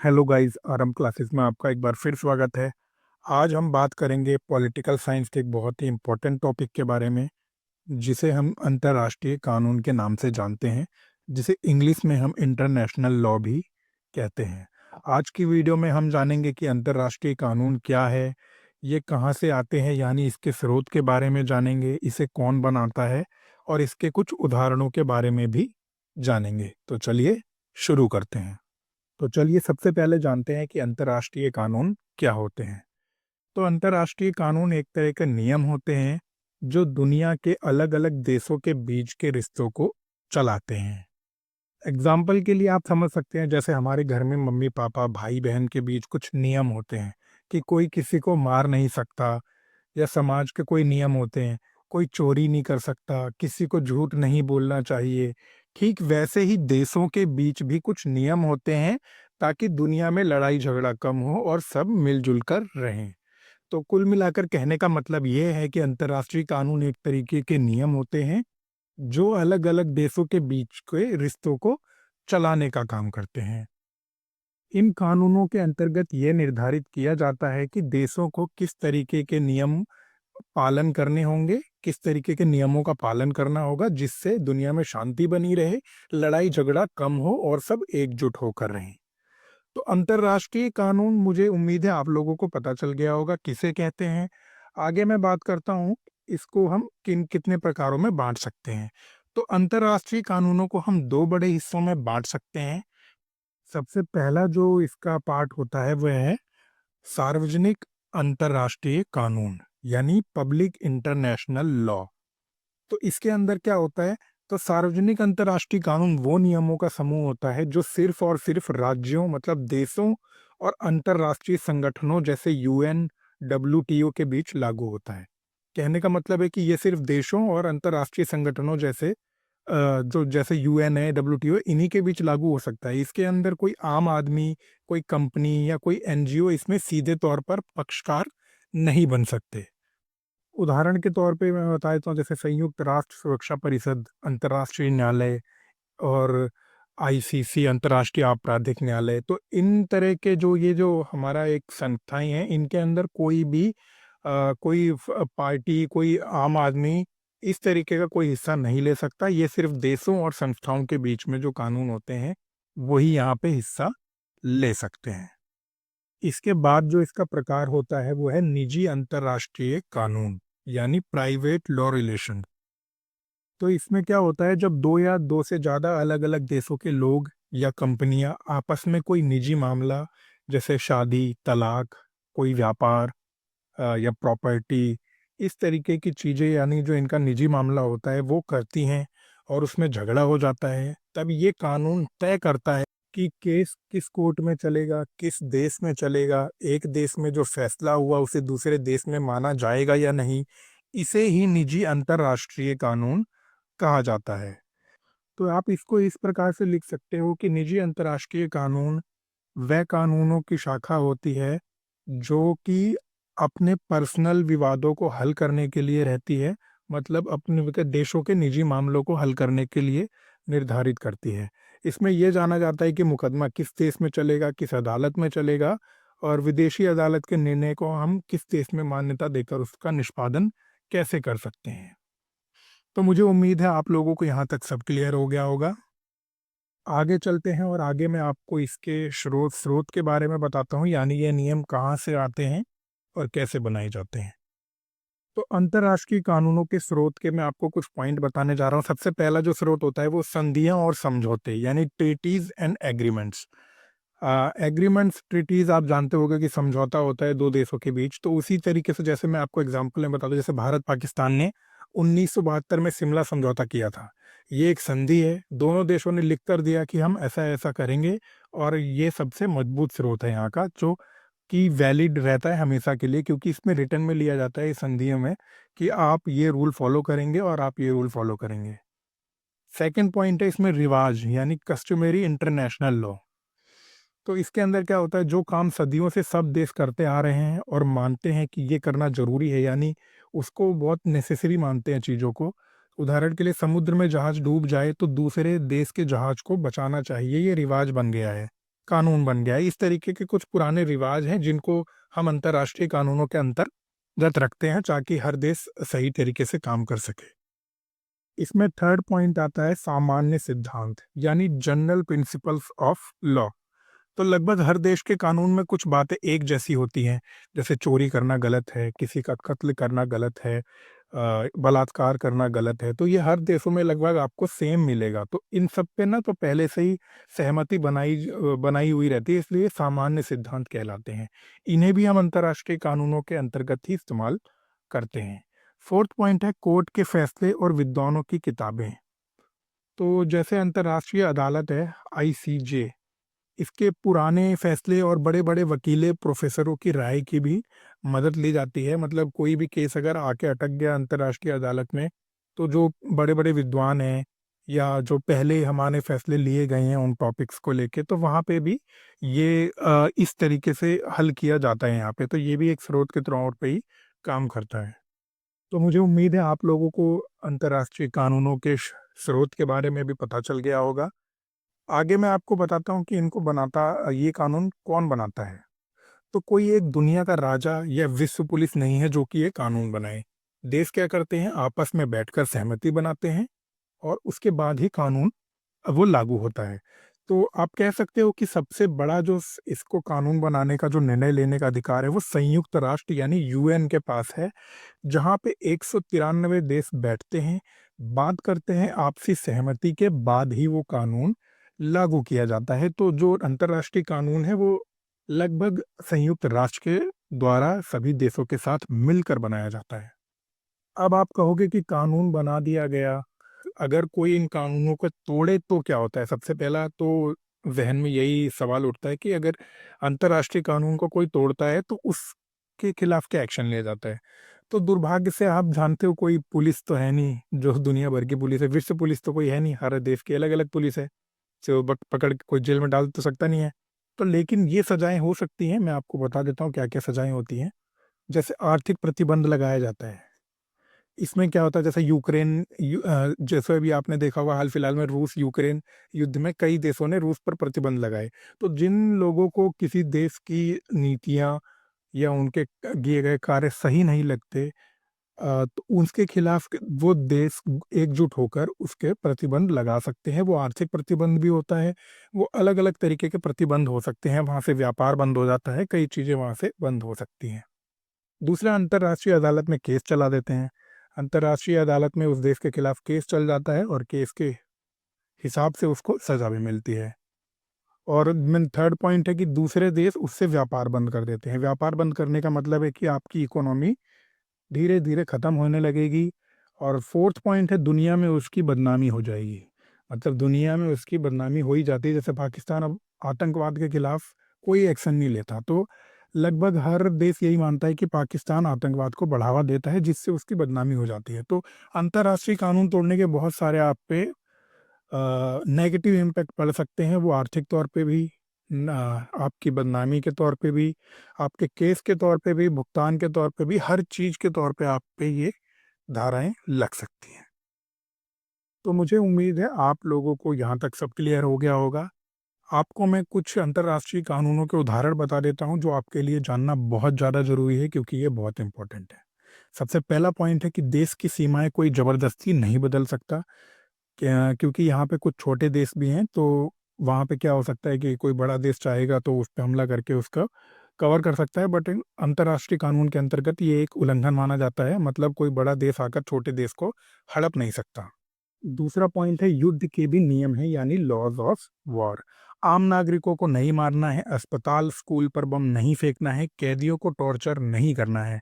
Hello guys, RM classes में आपका एक बार फिर स्वागत है। आज हम बात करेंगे पॉलिटिकल साइंस के एक बहुत ही इम्पोर्टेंट टॉपिक के बारे में, जिसे हम अंतर्राष्ट्रीय कानून के नाम से जानते हैं, जिसे इंग्लिश में हम इंटरनेशनल लॉ भी कहते हैं। आज की वीडियो में हम जानेंगे कि अंतर्राष्ट्रीय कानून क्या है, ये कहाँ से आते हैं, यानी इसके स्रोत के बारे में जानेंगे, इसे कौन बनाता है और इसके कुछ उदाहरणों के बारे में भी जानेंगे। तो चलिए शुरू करते हैं। तो चलिए सबसे पहले जानते हैं कि अंतर्राष्ट्रीय कानून क्या होते हैं। तो अंतर्राष्ट्रीय कानून एक तरह के नियम होते हैं जो दुनिया के अलग अलग देशों के बीच के रिश्तों को चलाते हैं। एग्जाम्पल के लिए आप समझ सकते हैं, जैसे हमारे घर में मम्मी पापा भाई बहन के बीच कुछ नियम होते हैं कि कोई किसी को मार नहीं सकता, या समाज के कोई नियम होते हैं, कोई चोरी नहीं कर सकता, किसी को झूठ नहीं बोलना चाहिए। ठीक वैसे ही देशों के बीच भी कुछ नियम होते हैं ताकि दुनिया में लड़ाई झगड़ा कम हो और सब मिलजुल कर रहें। तो कुल मिलाकर कहने का मतलब ये है कि अंतर्राष्ट्रीय कानून एक तरीके के नियम होते हैं जो अलग अलग देशों के बीच के रिश्तों को चलाने का काम करते हैं। इन कानूनों के अंतर्गत ये निर्धारित किया जाता है कि देशों को किस तरीके के नियम पालन करने होंगे, किस तरीके के नियमों का पालन करना होगा जिससे दुनिया में शांति बनी रहे, लड़ाई झगड़ा कम हो और सब एकजुट होकर रहें। तो अंतर्राष्ट्रीय कानून, मुझे उम्मीद है आप लोगों को पता चल गया होगा किसे कहते हैं। आगे मैं बात करता हूँ इसको हम किन कितने प्रकारों में बांट सकते हैं। तो अंतर्राष्ट्रीय कानूनों को हम दो बड़े हिस्सों में बांट सकते हैं। सबसे पहला जो इसका पार्ट होता है वह है सार्वजनिक अंतर्राष्ट्रीय कानून, यानी पब्लिक इंटरनेशनल लॉ। तो इसके अंदर क्या होता है? तो सार्वजनिक अंतर्राष्ट्रीय कानून वो नियमों का समूह होता है जो सिर्फ और सिर्फ राज्यों, मतलब देशों और अंतर्राष्ट्रीय संगठनों जैसे यूएन, डब्ल्यूटीओ के बीच लागू होता है। कहने का मतलब है कि ये सिर्फ देशों और अंतर्राष्ट्रीय संगठनों जैसे जो जैसे यूएन है, डब्ल्यूटीओ, इन्हीं के बीच लागू हो सकता है। इसके अंदर कोई आम आदमी, कोई कंपनी या कोई एनजीओ इसमें सीधे तौर पर पक्षकार नहीं बन सकते। उदाहरण के तौर पे मैं बता देता हूँ, जैसे संयुक्त राष्ट्र सुरक्षा परिषद, अंतर्राष्ट्रीय न्यायालय और आईसीसी, अंतर्राष्ट्रीय आपराधिक न्यायालय। तो इन तरह के जो हमारा एक संस्थाएं हैं, इनके अंदर कोई भी कोई पार्टी, कोई आम आदमी इस तरीके का कोई हिस्सा नहीं ले सकता। ये सिर्फ देशों और संस्थाओं के बीच में जो कानून होते हैं वही यहाँ पे हिस्सा ले सकते हैं। इसके बाद जो इसका प्रकार होता है वो है निजी अंतर्राष्ट्रीय कानून, यानी प्राइवेट लॉ रिलेशन। तो इसमें क्या होता है, जब दो या दो से ज़्यादा अलग अलग देशों के लोग या कंपनियां आपस में कोई निजी मामला, जैसे शादी, तलाक, कोई व्यापार या प्रॉपर्टी, इस तरीके की चीज़ें, यानी जो इनका निजी मामला होता है वो करती हैं और उसमें झगड़ा हो जाता है, तब ये कानून तय करता है कि केस किस कोर्ट में चलेगा, किस देश में चलेगा, एक देश में जो फैसला हुआ उसे दूसरे देश में माना जाएगा या नहीं। इसे ही निजी अंतर्राष्ट्रीय कानून कहा जाता है। तो आप इसको इस प्रकार से लिख सकते हो कि निजी अंतर्राष्ट्रीय कानून वह कानूनों की शाखा होती है जो कि अपने पर्सनल विवादों को हल करने के लिए रहती है, मतलब अपने देशों के निजी मामलों को हल करने के लिए निर्धारित करती है। इसमें यह जाना जाता है कि मुकदमा किस देश में चलेगा, किस अदालत में चलेगा, और विदेशी अदालत के निर्णय को हम किस देश में मान्यता देकर उसका निष्पादन कैसे कर सकते हैं। तो मुझे उम्मीद है आप लोगों को यहाँ तक सब क्लियर हो गया होगा। आगे चलते हैं और आगे मैं आपको इसके स्रोत स्रोत के बारे में बताता हूँ, यानी ये नियम कहाँ से आते हैं और कैसे बनाए जाते हैं। तो अंतर्राष्ट्रीय कानूनों के स्रोत के मैं आपको कुछ पॉइंट बताने जा रहा हूँ। सबसे पहला जो स्रोत होता है वो संधियां और समझौते, यानी treaties and agreements. Agreements, treaties आप जानते होंगे कि समझौता होता है दो देशों के बीच। तो उसी तरीके से, जैसे मैं आपको एग्जांपल में बता दूं, जैसे भारत पाकिस्तान ने 1972 में शिमला समझौता किया था। ये एक संधि है, दोनों देशों ने लिख कर दिया कि हम ऐसा ऐसा करेंगे, और ये सबसे मजबूत स्रोत है यहाँ का, जो कि वैलिड रहता है हमेशा के लिए, क्योंकि इसमें रिटर्न में लिया जाता है इस संधियों में कि आप ये रूल फॉलो करेंगे और आप ये रूल फॉलो करेंगे। सेकंड पॉइंट है इसमें रिवाज, यानी कस्टमरी इंटरनेशनल लॉ। तो इसके अंदर क्या होता है, जो काम सदियों से सब देश करते आ रहे हैं और मानते हैं कि ये करना जरूरी है, यानी उसको बहुत नेसेसरी मानते हैं चीज़ों को। उदाहरण के लिए, समुद्र में जहाज डूब जाए तो दूसरे देश के जहाज को बचाना चाहिए, ये रिवाज बन गया है कानून बन गया है। इस तरीके के कुछ पुराने रिवाज हैं जिनको हम अंतर्राष्ट्रीय कानूनों के अंतर्गत रखते हैं ताकि हर देश सही तरीके से काम कर सके। इसमें थर्ड पॉइंट आता है सामान्य सिद्धांत यानी जनरल प्रिंसिपल्स ऑफ लॉ। तो लगभग हर देश के कानून में कुछ बातें एक जैसी होती हैं, जैसे चोरी करना गलत है, किसी का कत्ल करना गलत है, बलात्कार करना गलत है। तो ये हर देशों में लगभग आपको सेम मिलेगा। तो इन सब पे ना तो पहले से ही सहमति बनाई हुई रहती है, इसलिए सामान्य सिद्धांत कहलाते हैं। इन्हें भी हम अंतर्राष्ट्रीय कानूनों के अंतर्गत ही इस्तेमाल करते हैं। फोर्थ पॉइंट है कोर्ट के फैसले और विद्वानों की किताबें। तो जैसे अंतर्राष्ट्रीय अदालत है आईसीजे, इसके पुराने फैसले और बड़े-बड़े वकीले प्रोफेसरों की राय की भी मदद ली जाती है। मतलब कोई भी केस अगर आके अटक गया अंतर्राष्ट्रीय अदालत में, तो जो बड़े-बड़े विद्वान हैं या जो पहले हमारे फैसले लिए गए हैं उन टॉपिक्स को लेके, तो वहाँ पे भी ये इस तरीके से हल किया जाता है यहाँ पे। तो ये भी एक स्रोत के तौर पे ही काम करता है। तो मुझे उम्मीद है आप लोगों को अंतर्राष्ट्रीय कानूनों के स्रोत के बारे में भी पता चल गया होगा। आगे मैं आपको बताता हूँ कि इनको ये कानून कौन बनाता है। तो कोई एक दुनिया का राजा या विश्व पुलिस नहीं है जो कि ये कानून बनाए। देश क्या करते हैं, आपस में बैठकर सहमति बनाते हैं और उसके बाद ही कानून वो लागू होता है। तो आप कह सकते हो कि सबसे बड़ा जो इसको कानून बनाने का जो निर्णय लेने का अधिकार है वो संयुक्त राष्ट्र यानी यूएन के पास है, जहाँ पे 193 देश बैठते हैं, बात करते हैं, आपसी सहमति के बाद ही वो कानून लागू किया जाता है। तो जो अंतर्राष्ट्रीय कानून है वो लगभग संयुक्त राष्ट्र के द्वारा सभी देशों के साथ मिलकर बनाया जाता है। अब आप कहोगे कि कानून बना दिया गया, अगर कोई इन कानूनों को तोड़े तो क्या होता है? सबसे पहला तो ज़हन में यही सवाल उठता है कि अगर अंतर्राष्ट्रीय कानून को कोई तोड़ता है तो उसके खिलाफ क्या एक्शन लिया जाता है? तो दुर्भाग्य से आप जानते हो कोई पुलिस तो है नहीं जो दुनिया भर की पुलिस है, विश्व पुलिस तो कोई है नहीं, हर देश की अलग-अलग पुलिस है। जो पकड़ के कोई जेल में डाल तो सकता नहीं है। तो लेकिन ये सज़ाएँ हो सकती हैं, मैं आपको बता देता हूँ क्या-क्या सज़ाएँ होती हैं। जैसे आर्थिक प्रतिबंध लगाया जाता है। इसमें क्या होता है जैसे जैसे अभी आपने देखा होगा हाल-फिलहाल में रूस-यूक्रेन युद्ध में कई देशों ने रूस पर प्रतिबंध लगाए। तो जिन लोगों को किसी देश की नीतियाँ या उनके किए गए कार्य सही नहीं लगते, तो उसके खिलाफ वो देश एकजुट होकर उसके प्रतिबंध लगा सकते हैं। वो आर्थिक प्रतिबंध भी होता है, वो अलग-अलग तरीके के प्रतिबंध हो सकते हैं, वहाँ से व्यापार बंद हो जाता है, कई चीज़ें वहाँ से बंद हो सकती हैं। दूसरा अंतर्राष्ट्रीय अदालत में केस चला देते हैं। अंतर्राष्ट्रीय अदालत में उस देश के खिलाफ केस चल जाता है और केस के हिसाब से उसको सज़ा भी मिलती है। और मेन थर्ड पॉइंट है कि दूसरे देश उससे व्यापार बंद कर देते हैं। व्यापार बंद करने का मतलब है कि आपकी इकोनॉमी धीरे-धीरे खत्म होने लगेगी। और फोर्थ पॉइंट है दुनिया में उसकी बदनामी हो जाएगी। मतलब दुनिया में उसकी बदनामी हो ही जाती है, जैसे पाकिस्तान अब आतंकवाद के खिलाफ कोई एक्शन नहीं लेता, तो लगभग हर देश यही मानता है कि पाकिस्तान आतंकवाद को बढ़ावा देता है जिससे उसकी बदनामी हो जाती है। तो अंतर्राष्ट्रीय कानून तोड़ने के बहुत सारे आप पे नेगेटिव इम्पैक्ट पड़ सकते हैं, वो आर्थिक तौर पे भी, आपकी बदनामी के तौर पे भी, आपके केस के तौर पे भी, भुगतान के तौर पे भी, हर चीज़ के तौर पे आप पे ये धाराएँ लग सकती हैं। तो मुझे उम्मीद है आप लोगों को यहाँ तक सब क्लियर हो गया होगा। आपको मैं कुछ अंतर्राष्ट्रीय कानूनों के उदाहरण बता देता हूँ जो आपके लिए जानना बहुत ज़्यादा ज़रूरी है क्योंकि ये बहुत इम्पोर्टेंट है। सबसे पहला पॉइंट है कि देश की सीमाएँ कोई ज़बरदस्ती नहीं बदल सकता। क्योंकि यहाँ पे कुछ छोटे देश भी हैं, तो वहाँ पे क्या हो सकता है कि कोई बड़ा देश चाहेगा तो उस पे हमला करके उसका कवर कर सकता है, बट अंतर्राष्ट्रीय कानून के अंतर्गत ये एक उल्लंघन माना जाता है। मतलब कोई बड़ा देश आकर छोटे देश को हड़प नहीं सकता। दूसरा पॉइंट है युद्ध के भी नियम है यानी लॉज ऑफ वॉर। आम नागरिकों को नहीं मारना है, अस्पताल स्कूल पर बम नहीं फेंकना है, कैदियों को टॉर्चर नहीं करना है।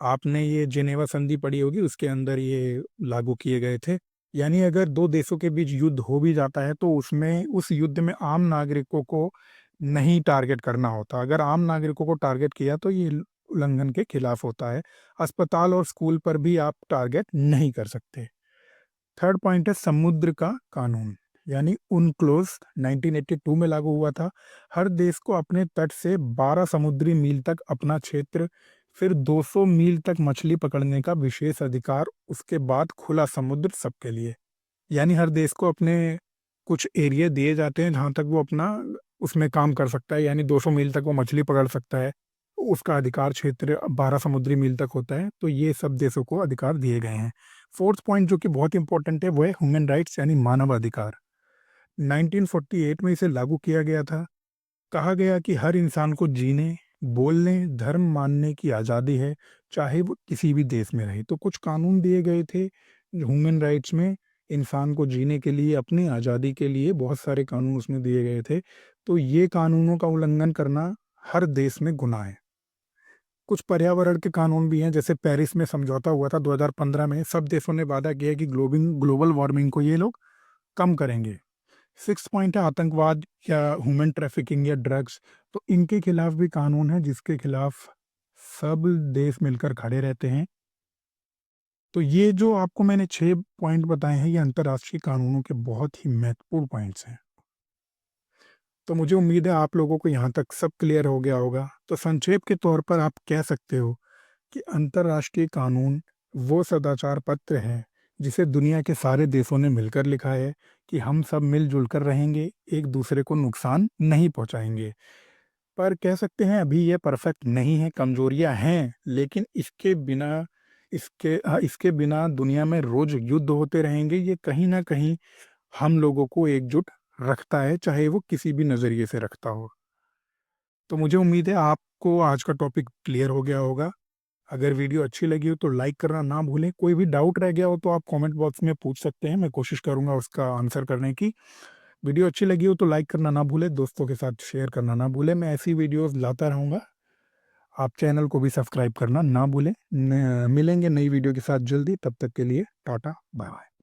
आपने ये जेनेवा संधि पढ़ी होगी, उसके अंदर ये लागू किए गए थे। यानी अगर 2 देशों के बीच युद्ध हो भी जाता है तो उसमें उस युद्ध में आम नागरिकों को नहीं टारगेट करना होता। अगर आम नागरिकों को टारगेट किया तो ये उल्लंघन के खिलाफ होता है। अस्पताल और स्कूल पर भी आप टारगेट नहीं कर सकते। थर्ड पॉइंट है समुद्र का कानून यानी उनक्लोज 1982 में लागू हुआ था। हर देश को अपने तट से 12 समुद्री मील तक अपना क्षेत्र, फिर 200 मील तक मछली पकड़ने का विशेष अधिकार, उसके बाद खुला समुद्र सबके लिए। यानी हर देश को अपने कुछ एरिया दिए जाते हैं जहाँ तक वो अपना उसमें काम कर सकता है, यानी 200 मील तक वो मछली पकड़ सकता है। उसका अधिकार क्षेत्र 12 समुद्री मील तक होता है। तो ये सब देशों को अधिकार दिए गए हैं। फोर्थ पॉइंट जो कि बहुत इंपॉर्टेंट है वो है ह्यूमन राइट्स यानी मानव अधिकार। 1948 में इसे लागू किया गया था। कहा गया कि हर इंसान को जीने, बोलने, धर्म मानने की आज़ादी है, चाहे वो किसी भी देश में रहे। तो कुछ कानून दिए गए थे ह्यूमन राइट्स में, इंसान को जीने के लिए, अपनी आज़ादी के लिए बहुत सारे कानून उसमें दिए गए थे। तो ये कानूनों का उल्लंघन करना हर देश में गुनाह है। कुछ पर्यावरण के कानून भी हैं, जैसे पेरिस में समझौता हुआ था 2015 में। सब देशों ने वादा किया कि ग्लोबल वार्मिंग को ये लोग कम करेंगे। सिक्स पॉइंट है आतंकवाद या ह्यूमन ट्रैफिकिंग या ड्रग्स। तो इनके खिलाफ भी कानून है, जिसके खिलाफ सब देश मिलकर खड़े रहते हैं। तो ये जो आपको मैंने 6 पॉइंट बताए हैं, ये अंतर्राष्ट्रीय कानूनों के बहुत ही महत्वपूर्ण पॉइंट्स हैं। तो मुझे उम्मीद है आप लोगों को यहाँ तक सब क्लियर हो गया होगा। तो संक्षेप के तौर पर आप कह सकते हो कि अंतर्राष्ट्रीय कानून वो सदाचार पत्र है जिसे दुनिया के सारे देशों ने मिलकर लिखा है कि हम सब मिलजुल कर रहेंगे, एक दूसरे को नुकसान नहीं पहुंचाएंगे। पर कह सकते हैं अभी ये परफेक्ट नहीं है, कमजोरियां हैं, लेकिन इसके बिना दुनिया में रोज युद्ध होते रहेंगे। ये कहीं ना कहीं हम लोगों को एकजुट रखता है, चाहे वो किसी भी नज़रिए से रखता हो। तो मुझे उम्मीद है आपको आज का टॉपिक क्लियर हो गया होगा। अगर वीडियो अच्छी लगी हो तो लाइक करना ना भूलें। कोई भी डाउट रह गया हो तो आप कमेंट बॉक्स में पूछ सकते हैं, मैं कोशिश करूंगा उसका आंसर करने की। वीडियो अच्छी लगी हो तो लाइक करना ना भूलें, दोस्तों के साथ शेयर करना ना भूलें। मैं ऐसी वीडियोस लाता रहूँगा। आप चैनल को भी सब्सक्राइब करना ना भूलें। मिलेंगे नई वीडियो के साथ जल्दी, तब तक के लिए टाटा बाय बाय।